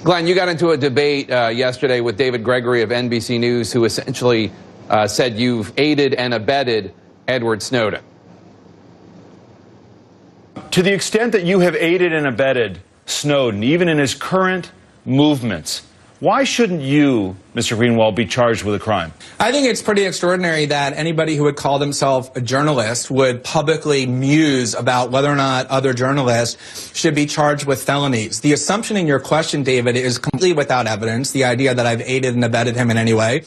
Glenn, you got into a debate yesterday with David Gregory of NBC News, who essentially said you've aided and abetted Edward Snowden. To the extent that you have aided and abetted Snowden, even in his current movements, why shouldn't you, Mr. Greenwald, be charged with a crime? I think it's pretty extraordinary that anybody who would call themselves a journalist would publicly muse about whether or not other journalists should be charged with felonies. The assumption in your question, David, is completely without evidence, the idea that I've aided and abetted him in any way.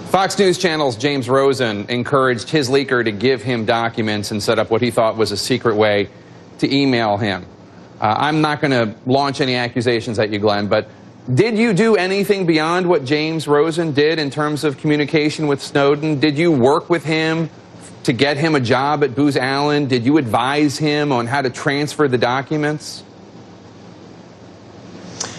Fox News Channel's James Rosen encouraged his leaker to give him documents and set up what he thought was a secret way to email him. I'm not going to launch any accusations at you, Glenn, but did you do anything beyond what James Rosen did in terms of communication with Snowden? Did you work with him to get him a job at Booz Allen? Did you advise him on how to transfer the documents?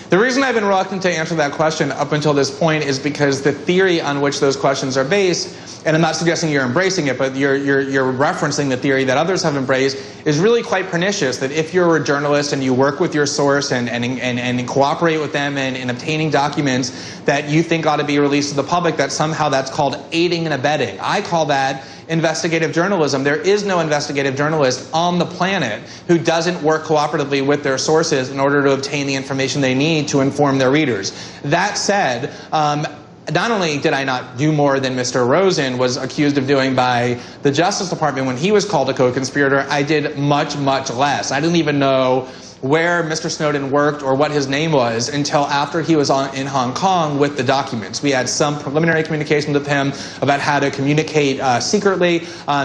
The reason I've been reluctant to answer that question up until this point is because the theory on which those questions are based, and I'm not suggesting you're embracing it, but you're referencing the theory that others have embraced, is really quite pernicious. That if you're a journalist and you work with your source and cooperate with them in obtaining documents that you think ought to be released to the public, that somehow that's called aiding and abetting. I call that investigative journalism. There is no investigative journalist on the planet who doesn't work cooperatively with their sources in order to obtain the information they need to inform their readers. That said, not only did I not do more than Mr. Rosen was accused of doing by the Justice Department when he was called a co-conspirator, I did much, much less. I didn't even know where Mr. Snowden worked or what his name was until after he was in Hong Kong with the documents. We had some preliminary communication with him about how to communicate secretly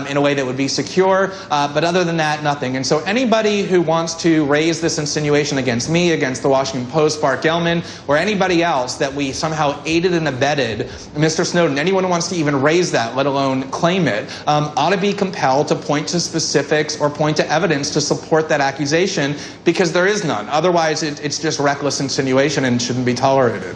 in a way that would be secure, but other than that, nothing. And so anybody who wants to raise this insinuation against me, against the Washington Post, Bart Gellman, or anybody else that we somehow aided and abetted Mr. Snowden, anyone who wants to even raise that, let alone claim it, ought to be compelled to point to specifics or point to evidence to support that accusation, because there is none. Otherwise, it's just reckless insinuation and shouldn't be tolerated.